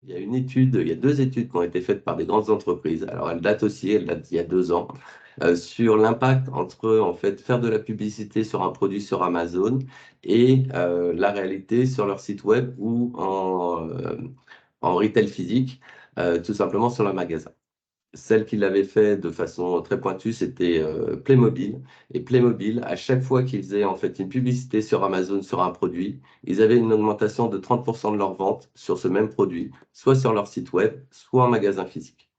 il y a une étude, il y a 2 études qui ont été faites par des grandes entreprises. Alors, elles datent aussi, elles datent d'il y a 2 ans, sur l'impact entre, en fait, faire de la publicité sur un produit sur Amazon et la réalité sur leur site web ou en retail physique, tout simplement sur le magasin. Celle qui l'avait fait de façon très pointue, c'était Playmobil. Et Playmobil, à chaque fois qu'ils faisaient en fait une publicité sur Amazon sur un produit, ils avaient une augmentation de 30% de leurs ventes sur ce même produit, soit sur leur site web, soit en magasin physique.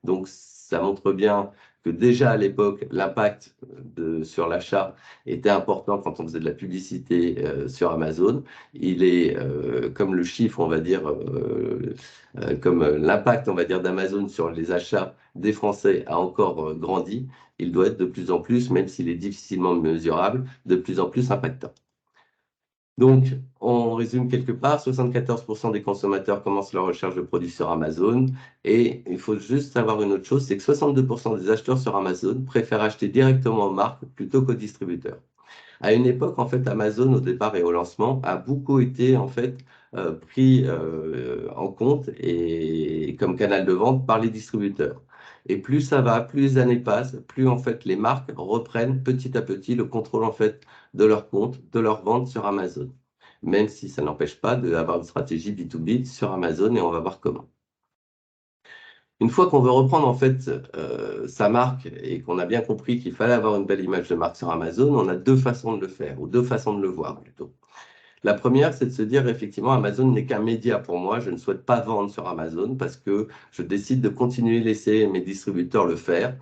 Donc, ça montre bien que déjà à l'époque, l'impact sur l'achat était important quand on faisait de la publicité sur Amazon. Il est comme le chiffre, on va dire, comme l'impact, on va dire, d'Amazon sur les achats des Français a encore grandi. Il doit être de plus en plus, même s'il est difficilement mesurable, de plus en plus impactant. Donc, on résume quelque part, 74% des consommateurs commencent leur recherche de produits sur Amazon. Et il faut juste savoir une autre chose, c'est que 62% des acheteurs sur Amazon préfèrent acheter directement aux marques plutôt qu'aux distributeurs. À une époque, en fait, Amazon, au départ et au lancement, a beaucoup été, en fait, pris en compte et comme canal de vente par les distributeurs. Et plus ça va, plus les années passent, plus en fait les marques reprennent petit à petit le contrôle en fait de leur compte, de leur vente sur Amazon. Même si ça n'empêche pas d'avoir une stratégie B2B sur Amazon et on va voir comment. Une fois qu'on veut reprendre en fait sa marque et qu'on a bien compris qu'il fallait avoir une belle image de marque sur Amazon, on a 2 façons de le faire, ou 2 façons de le voir plutôt. La première, c'est de se dire effectivement, Amazon n'est qu'un média pour moi. Je ne souhaite pas vendre sur Amazon parce que je décide de continuer à laisser mes distributeurs le faire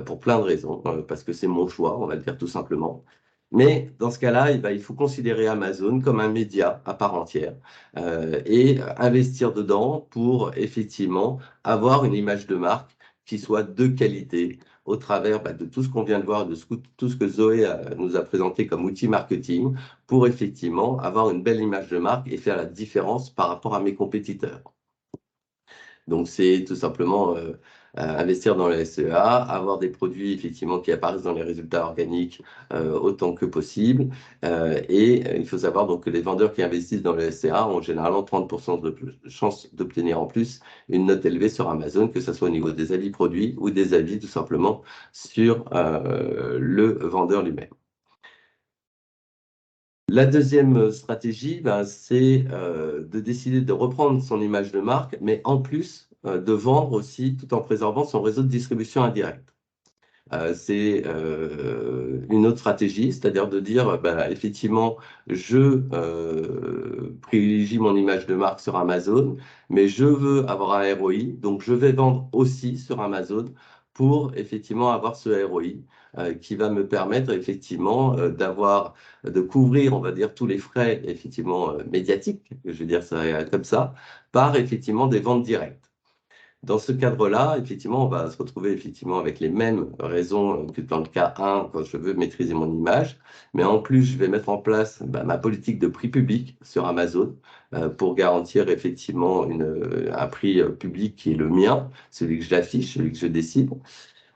pour plein de raisons, parce que c'est mon choix, on va le dire tout simplement. Mais dans ce cas-là, il faut considérer Amazon comme un média à part entière et investir dedans pour effectivement avoir une image de marque qui soit de qualité au travers de tout ce qu'on vient de voir, de tout ce que Zoé nous a présenté comme outil marketing pour effectivement avoir une belle image de marque et faire la différence par rapport à mes compétiteurs. Donc, c'est tout simplement investir dans le SEA, avoir des produits effectivement qui apparaissent dans les résultats organiques autant que possible. Et il faut savoir donc que les vendeurs qui investissent dans le SEA ont généralement 30% de chances d'obtenir en plus une note élevée sur Amazon, que ce soit au niveau des avis produits ou des avis tout simplement sur le vendeur lui-même. La deuxième stratégie, c'est de décider de reprendre son image de marque, mais en plus de vendre aussi tout en préservant son réseau de distribution indirect. C'est une autre stratégie, c'est-à-dire de dire, effectivement, je privilégie mon image de marque sur Amazon, mais je veux avoir un ROI, donc je vais vendre aussi sur Amazon pour effectivement avoir ce ROI qui va me permettre effectivement de couvrir, on va dire, tous les frais effectivement médiatiques, je vais dire ça comme ça, par effectivement des ventes directes. Dans ce cadre-là, effectivement, on va se retrouver effectivement avec les mêmes raisons que dans le cas 1, quand je veux maîtriser mon image. Mais en plus, je vais mettre en place ma politique de prix public sur Amazon pour garantir effectivement un prix public qui est le mien, celui que j'affiche, celui que je décide.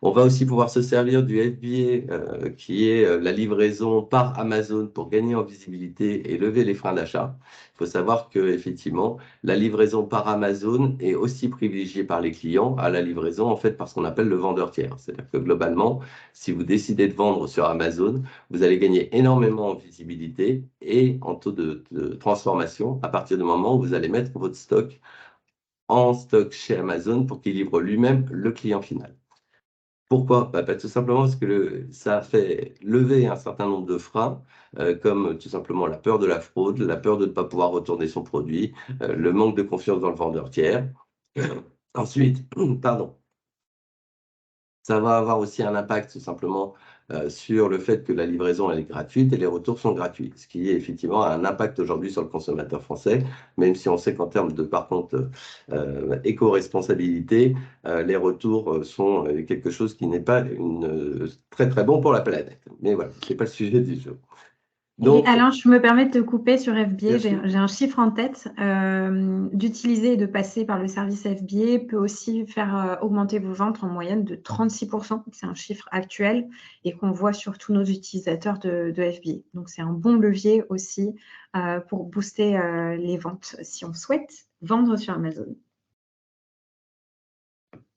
On va aussi pouvoir se servir du FBA, qui est la livraison par Amazon pour gagner en visibilité et lever les freins d'achat. Il faut savoir que effectivement, la livraison par Amazon est aussi privilégiée par les clients à la livraison en fait par ce qu'on appelle le vendeur tiers. C'est-à-dire que globalement, si vous décidez de vendre sur Amazon, vous allez gagner énormément en visibilité et en taux de transformation à partir du moment où vous allez mettre votre stock en stock chez Amazon pour qu'il livre lui-même le client final. Pourquoi? Tout simplement parce que ça fait lever un certain nombre de freins, comme tout simplement la peur de la fraude, la peur de ne pas pouvoir retourner son produit, le manque de confiance dans le vendeur tiers. Ensuite, pardon, ça va avoir aussi un impact tout simplement sur le fait que la livraison elle est gratuite et les retours sont gratuits, ce qui est effectivement un impact aujourd'hui sur le consommateur français, même si on sait qu'en termes de, par contre, éco-responsabilité, les retours sont quelque chose qui n'est pas très très bon pour la planète. Mais voilà, ce n'est pas le sujet du jour. Donc, Alain, je me permets de te couper sur FBA. J'ai un chiffre en tête. D'utiliser et de passer par le service FBA peut aussi faire augmenter vos ventes en moyenne de 36%. C'est un chiffre actuel et qu'on voit sur tous nos utilisateurs de FBA. Donc, c'est un bon levier aussi pour booster les ventes si on souhaite vendre sur Amazon.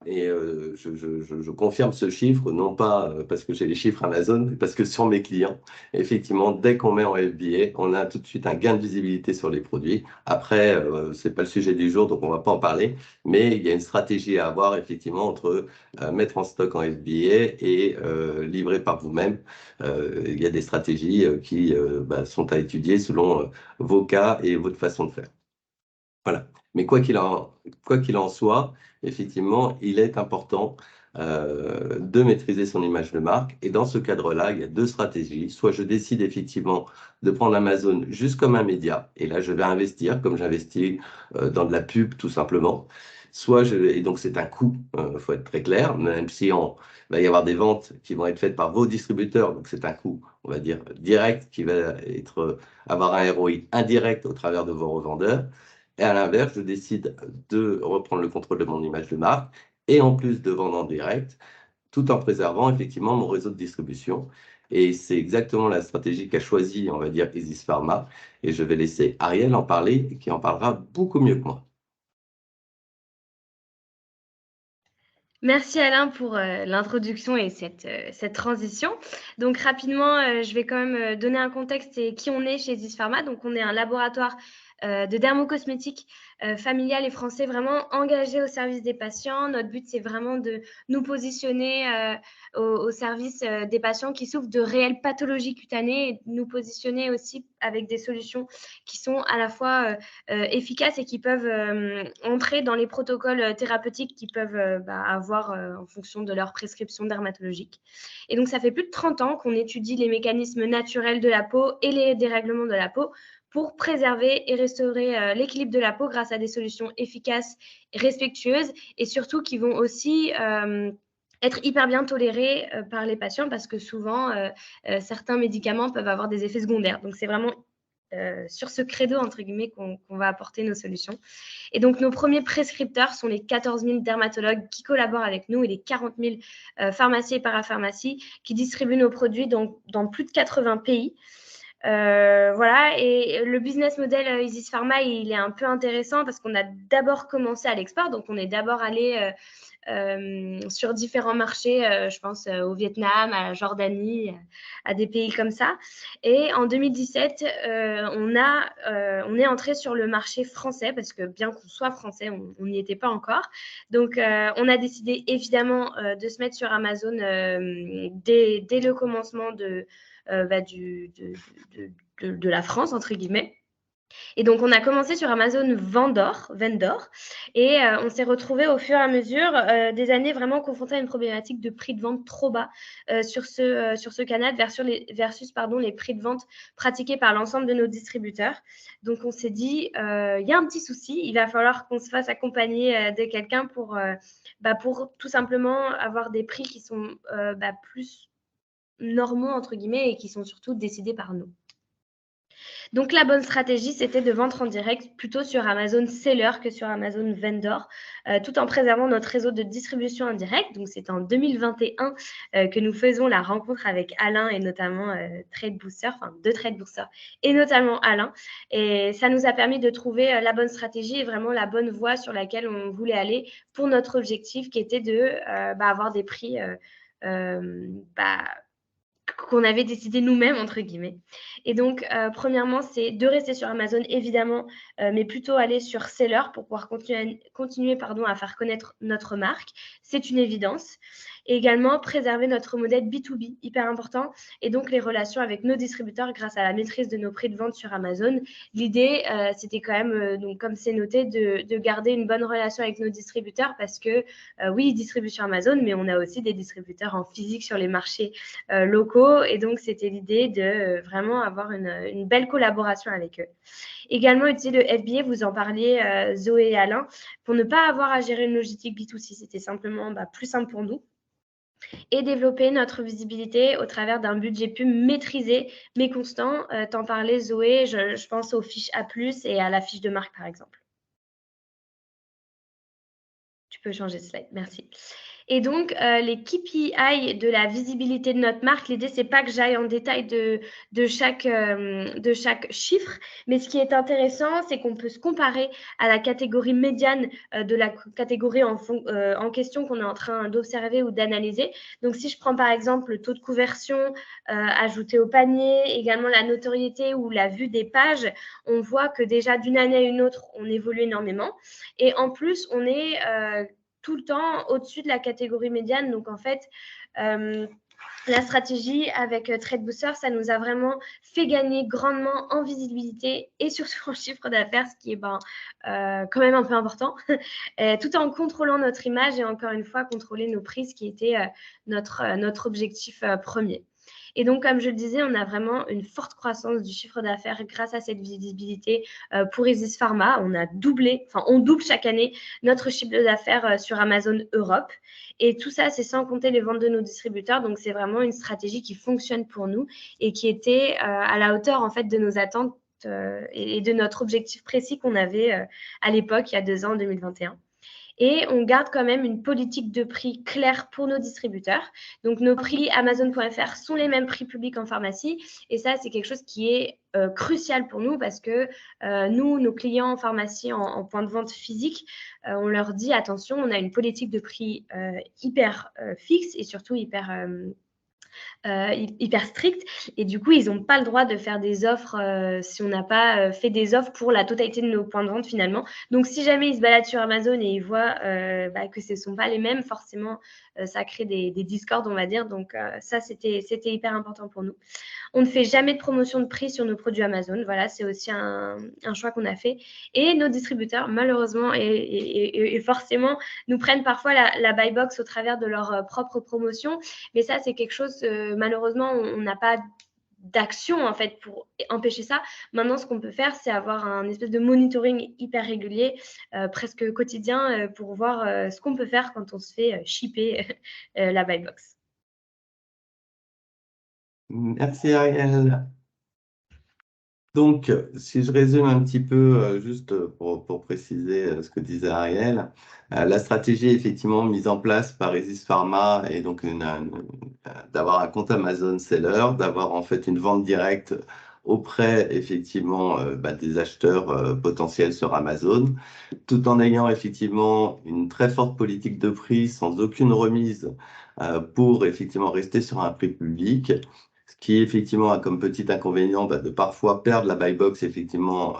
Et je confirme ce chiffre, non pas parce que j'ai les chiffres Amazon, mais parce que sur mes clients, effectivement, dès qu'on met en FBA, on a tout de suite un gain de visibilité sur les produits. Après, c'est pas le sujet du jour, donc on va pas en parler, mais il y a une stratégie à avoir, effectivement, entre mettre en stock en FBA et livrer par vous-même. Il y a des stratégies qui sont à étudier selon vos cas et votre façon de faire. Voilà. Mais quoi qu'il en soit, effectivement, il est important de maîtriser son image de marque. Et dans ce cadre-là, il y a deux stratégies. Soit je décide effectivement de prendre Amazon juste comme un média, et là je vais investir comme j'investis dans de la pub tout simplement. Et donc c'est un coût, faut être très clair, même si va y avoir des ventes qui vont être faites par vos distributeurs, donc c'est un coût, on va dire, direct qui va avoir un ROI indirect au travers de vos revendeurs. Et à l'inverse, je décide de reprendre le contrôle de mon image de marque et en plus de vendre en direct, tout en préservant effectivement mon réseau de distribution. Et c'est exactement la stratégie qu'a choisie, on va dire, Isis Pharma. Et je vais laisser Ariel en parler, qui en parlera beaucoup mieux que moi. Merci Alain pour l'introduction et cette transition. Donc rapidement, je vais quand même donner un contexte et qui on est chez Isis Pharma. Donc on est un laboratoire de dermocosmétiques familial et français vraiment engagé au service des patients. Notre but, c'est vraiment de nous positionner au service des patients qui souffrent de réelles pathologies cutanées et de nous positionner aussi avec des solutions qui sont à la fois efficaces et qui peuvent entrer dans les protocoles thérapeutiques qu'ils peuvent avoir en fonction de leur prescription dermatologique. Et donc, ça fait plus de 30 ans qu'on étudie les mécanismes naturels de la peau et les dérèglements de la peau pour préserver et restaurer l'équilibre de la peau grâce à des solutions efficaces, respectueuses et surtout qui vont aussi être hyper bien tolérées par les patients parce que souvent, certains médicaments peuvent avoir des effets secondaires. Donc, c'est vraiment sur ce credo, entre guillemets, qu'on va apporter nos solutions. Et donc, nos premiers prescripteurs sont les 14 000 dermatologues qui collaborent avec nous et les 40 000 pharmacies et parapharmacies qui distribuent nos produits dans plus de 80 pays. Voilà, et le business model Isis Pharma, il est un peu intéressant parce qu'on a d'abord commencé à l'export, donc on est d'abord allé sur différents marchés, je pense au Vietnam, à la Jordanie, à des pays comme ça. Et en 2017, on est entré sur le marché français parce que bien qu'on soit français, on n'y était pas encore. Donc, on a décidé évidemment de se mettre sur Amazon dès le commencement de la France, entre guillemets. Et donc, on a commencé sur Amazon Vendor, et on s'est retrouvé au fur et à mesure des années vraiment confrontés à une problématique de prix de vente trop bas sur ce canal versus les prix de vente pratiqués par l'ensemble de nos distributeurs. Donc, on s'est dit, il y a un petit souci, il va falloir qu'on se fasse accompagner de quelqu'un pour tout simplement avoir des prix qui sont plus normaux, entre guillemets, et qui sont surtout décidés par nous. Donc, la bonne stratégie, c'était de vendre en direct plutôt sur Amazon Seller que sur Amazon Vendor, tout en préservant notre réseau de distribution indirecte. Donc, c'est en 2021 que nous faisons la rencontre avec Alain et notamment Trade Booster, enfin deux Trade Boosters et notamment Alain. Et ça nous a permis de trouver la bonne stratégie et vraiment la bonne voie sur laquelle on voulait aller pour notre objectif qui était de avoir des prix qu'on avait décidé nous-mêmes, entre guillemets. Et donc, premièrement, c'est de rester sur Amazon, évidemment, mais plutôt aller sur Seller pour pouvoir continuer à faire connaître notre marque. C'est une évidence. Et également, préserver notre modèle B2B, hyper important, et donc les relations avec nos distributeurs grâce à la maîtrise de nos prix de vente sur Amazon. L'idée, c'était quand même, donc comme c'est noté, de garder une bonne relation avec nos distributeurs parce que, oui, ils distribuent sur Amazon, mais on a aussi des distributeurs en physique sur les marchés locaux. Et donc, c'était l'idée de vraiment avoir une belle collaboration avec eux. Également, utiliser le FBA, vous en parliez, Zoé et Alain, pour ne pas avoir à gérer une logistique B2C. C'était simplement plus simple pour nous. Et développer notre visibilité au travers d'un budget pub maîtrisé, mais constant. T'en parlais, Zoé, je pense aux fiches A+, et à la fiche de marque, par exemple. Tu peux changer de slide, merci. Et donc, les KPI de la visibilité de notre marque, l'idée, c'est pas que j'aille en détail de chaque chiffre, mais ce qui est intéressant, c'est qu'on peut se comparer à la catégorie médiane de la catégorie en question qu'on est en train d'observer ou d'analyser. Donc, si je prends par exemple le taux de conversion ajouté au panier, également la notoriété ou la vue des pages, on voit que déjà d'une année à une autre, on évolue énormément. Et en plus, on est tout le temps au-dessus de la catégorie médiane. Donc, en fait, la stratégie avec Trade Booster, ça nous a vraiment fait gagner grandement en visibilité et surtout en chiffre d'affaires, ce qui est quand même un peu important, tout en contrôlant notre image et encore une fois, contrôler nos prix, ce qui était notre objectif premier. Et donc, comme je le disais, on a vraiment une forte croissance du chiffre d'affaires grâce à cette visibilité pour Isis Pharma. On double chaque année notre chiffre d'affaires sur Amazon Europe. Et tout ça, c'est sans compter les ventes de nos distributeurs. Donc, c'est vraiment une stratégie qui fonctionne pour nous et qui était à la hauteur, en fait, de nos attentes et de notre objectif précis qu'on avait à l'époque, il y a 2 ans, en 2021. Et on garde quand même une politique de prix claire pour nos distributeurs. Donc, nos prix Amazon.fr sont les mêmes prix publics en pharmacie. Et ça, c'est quelque chose qui est crucial pour nous parce que nous, nos clients en pharmacie, en point de vente physique, on leur dit attention, on a une politique de prix hyper fixe et surtout hyper strict. Et du coup, ils n'ont pas le droit de faire des offres si on n'a pas fait des offres pour la totalité de nos points de vente finalement. Donc, si jamais ils se baladent sur Amazon et ils voient que ce ne sont pas les mêmes, forcément, ça crée des discords, on va dire. Donc, ça, c'était hyper important pour nous. On ne fait jamais de promotion de prix sur nos produits Amazon. Voilà, c'est aussi un choix qu'on a fait. Et nos distributeurs, malheureusement et forcément, nous prennent parfois la buy box au travers de leur propre promotion. Mais ça, c'est quelque chose, malheureusement, on n'a pas d'action en fait pour empêcher ça. Maintenant, ce qu'on peut faire, c'est avoir un espèce de monitoring hyper régulier, presque quotidien, pour voir ce qu'on peut faire quand on se fait shipper la buy box. Merci Ariel. Donc, si je résume un petit peu, juste pour préciser ce que disait Ariel, la stratégie effectivement mise en place par Isis Pharma est donc d'avoir un compte Amazon Seller, d'avoir en fait une vente directe auprès effectivement des acheteurs potentiels sur Amazon, tout en ayant effectivement une très forte politique de prix sans aucune remise pour effectivement rester sur un prix public. Ce qui effectivement a comme petit inconvénient de parfois perdre la buy box effectivement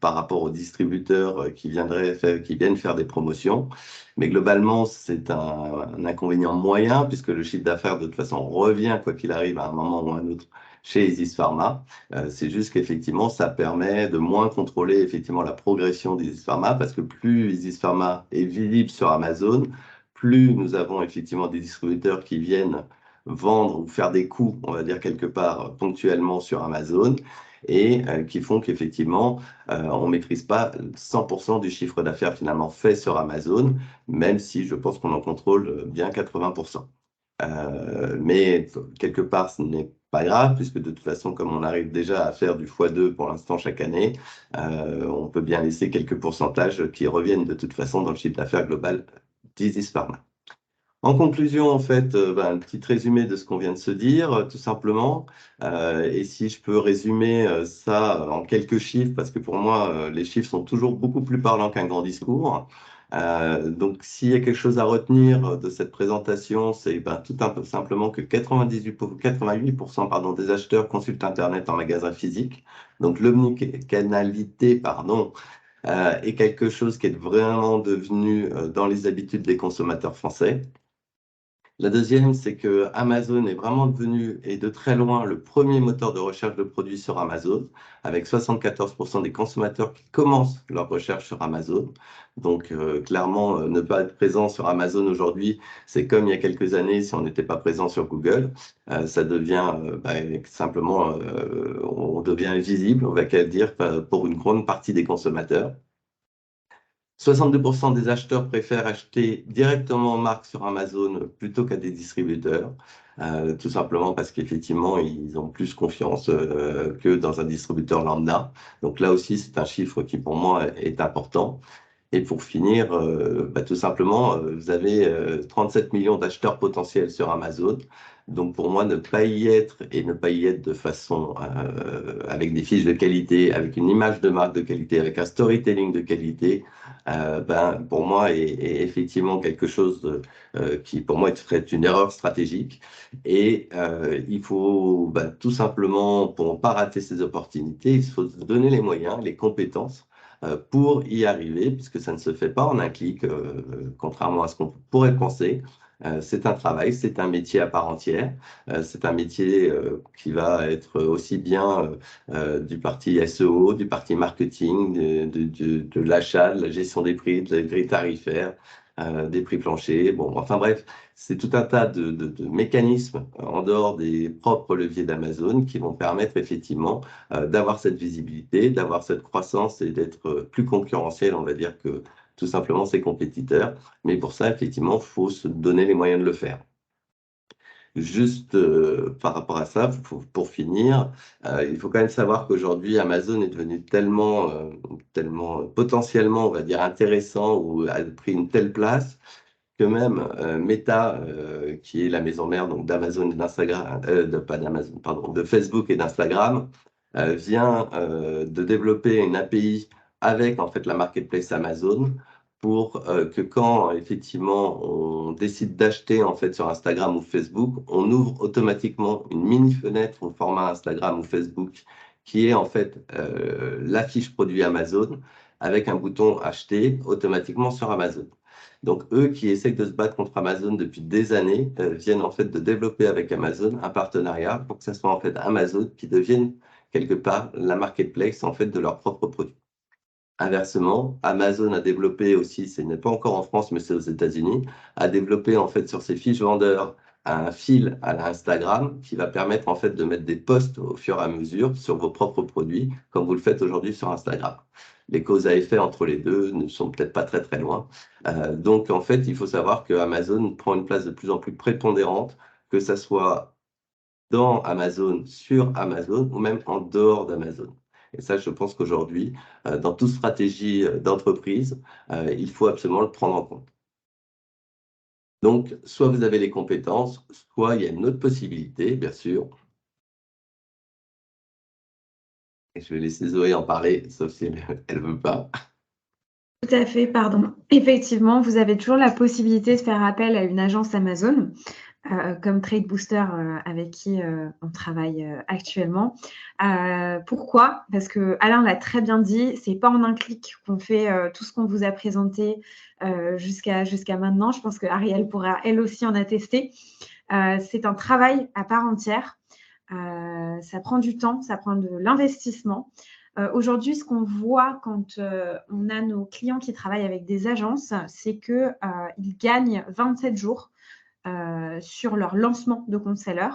par rapport aux distributeurs qui viennent faire des promotions. Mais globalement, c'est un inconvénient moyen puisque le chiffre d'affaires de toute façon revient quoi qu'il arrive à un moment ou à un autre chez Isis Pharma. C'est juste qu'effectivement, ça permet de moins contrôler effectivement la progression d'Isis Pharma parce que plus Isis Pharma est visible sur Amazon, plus nous avons effectivement des distributeurs qui viennent vendre ou faire des coups, on va dire quelque part, ponctuellement sur Amazon et qui font qu'effectivement, on ne maîtrise pas 100% du chiffre d'affaires finalement fait sur Amazon, même si je pense qu'on en contrôle bien 80%. Mais quelque part, ce n'est pas grave, puisque de toute façon, comme on arrive déjà à faire du x2 pour l'instant chaque année, on peut bien laisser quelques pourcentages qui reviennent de toute façon dans le chiffre d'affaires global d'Isis Pharma. En conclusion, en fait, un petit résumé de ce qu'on vient de se dire, tout simplement. Et si je peux résumer ça en quelques chiffres, parce que pour moi, les chiffres sont toujours beaucoup plus parlants qu'un grand discours. Donc, s'il y a quelque chose à retenir de cette présentation, c'est tout simplement que 88% des acheteurs consultent Internet en magasin physique. Donc, l'omnicanalité, est quelque chose qui est vraiment devenu dans les habitudes des consommateurs français. La deuxième, c'est que Amazon est vraiment devenu, et de très loin, le premier moteur de recherche de produits sur Amazon, avec 74% des consommateurs qui commencent leur recherche sur Amazon. Donc, clairement, ne pas être présent sur Amazon aujourd'hui, c'est comme il y a quelques années si on n'était pas présent sur Google. Ça devient simplement, on devient invisible, on va dire, pour une grande partie des consommateurs. 62% des acheteurs préfèrent acheter directement en marque sur Amazon plutôt qu'à des distributeurs, tout simplement parce qu'effectivement, ils ont plus confiance que dans un distributeur lambda. Donc là aussi, c'est un chiffre qui pour moi est important. Et pour finir, tout simplement, vous avez 37 millions d'acheteurs potentiels sur Amazon. Donc pour moi, ne pas y être et ne pas y être de façon avec des fiches de qualité, avec une image de marque de qualité, avec un storytelling de qualité, pour moi est effectivement quelque chose qui pour moi serait une erreur stratégique. Et il faut tout simplement, pour ne pas rater ces opportunités, il faut se donner les moyens, les compétences pour y arriver, puisque ça ne se fait pas en un clic, contrairement à ce qu'on pourrait penser. C'est un travail, c'est un métier à part entière. C'est un métier qui va être aussi bien du parti SEO, du parti marketing, de l'achat, de la gestion des prix, de la grille tarifaire, des prix planchers. Bon, enfin bref, c'est tout un tas de mécanismes en dehors des propres leviers d'Amazon qui vont permettre effectivement d'avoir cette visibilité, d'avoir cette croissance et d'être plus concurrentiel, on va dire, que tout simplement ses compétiteurs. Mais pour ça, effectivement, il faut se donner les moyens de le faire. Juste par rapport à ça, pour finir, il faut quand même savoir qu'aujourd'hui, Amazon est devenu tellement potentiellement, on va dire, intéressant ou a pris une telle place que même Meta, qui est la maison mère donc d'Amazon et d'Instagram, pas d'Amazon, pardon, de Facebook et d'Instagram, vient de développer une API avec en fait la marketplace Amazon pour que quand effectivement on décide d'acheter en fait sur Instagram ou Facebook, on ouvre automatiquement une mini fenêtre au format Instagram ou Facebook qui est en fait la fiche produit Amazon avec un bouton acheter automatiquement sur Amazon. Donc, eux qui essayent de se battre contre Amazon depuis des années, viennent en fait de développer avec Amazon un partenariat pour que ce soit en fait Amazon qui devienne quelque part la marketplace en fait de leurs propres produits. Inversement, Amazon a développé aussi, ce n'est pas encore en France, mais c'est aux États-Unis, a développé en fait sur ses fiches vendeurs un fil à l'Instagram qui va permettre en fait de mettre des posts au fur et à mesure sur vos propres produits, comme vous le faites aujourd'hui sur Instagram. Les causes à effet entre les deux ne sont peut-être pas très très loin. Donc en fait, il faut savoir que Amazon prend une place de plus en plus prépondérante, que ça soit dans Amazon, sur Amazon ou même en dehors d'Amazon. Et ça, je pense qu'aujourd'hui, dans toute stratégie d'entreprise, il faut absolument le prendre en compte. Donc, soit vous avez les compétences, soit il y a une autre possibilité, bien sûr. Et je vais laisser Zoé en parler, sauf si elle ne veut pas. Tout à fait, pardon. Effectivement, vous avez toujours la possibilité de faire appel à une agence Amazon, comme Trade Booster, avec qui on travaille actuellement. Pourquoi? Parce que Alain l'a très bien dit, c'est pas en un clic qu'on fait tout ce qu'on vous a présenté jusqu'à maintenant. Je pense que Ariel pourra elle aussi en attester. C'est un travail à part entière. Ça prend du temps, ça prend de l'investissement. Aujourd'hui, ce qu'on voit quand on a nos clients qui travaillent avec des agences, c'est qu'ils gagnent 27 jours sur leur lancement de compte seller.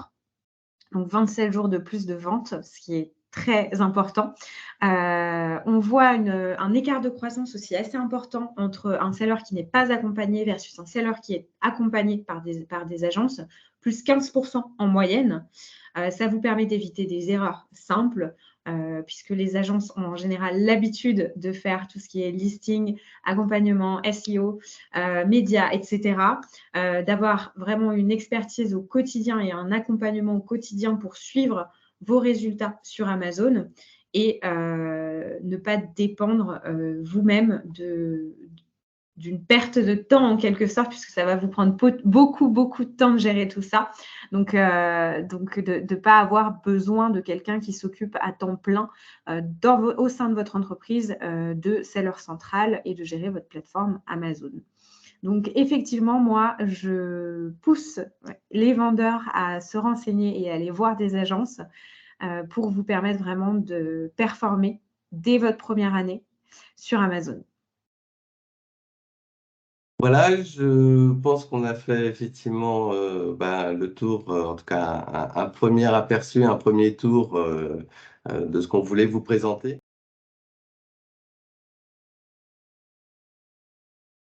Donc 27 jours de plus de vente, ce qui est très important. On voit un écart de croissance aussi assez important entre un seller qui n'est pas accompagné versus un seller qui est accompagné par des agences, plus 15% en moyenne. Ça vous permet d'éviter des erreurs simples, puisque les agences ont en général l'habitude de faire tout ce qui est listing, accompagnement, SEO, médias, etc. D'avoir vraiment une expertise au quotidien et un accompagnement au quotidien pour suivre vos résultats sur Amazon et ne pas dépendre vous-même d'une perte de temps en quelque sorte, puisque ça va vous prendre beaucoup de temps de gérer tout ça. Donc de ne pas avoir besoin de quelqu'un qui s'occupe à temps plein au sein de votre entreprise de seller central et de gérer votre plateforme Amazon. Donc, effectivement, moi, je pousse les vendeurs à se renseigner et à aller voir des agences pour vous permettre vraiment de performer dès votre première année sur Amazon. Voilà, je pense qu'on a fait effectivement le tour, en tout cas un premier aperçu, un premier tour de ce qu'on voulait vous présenter.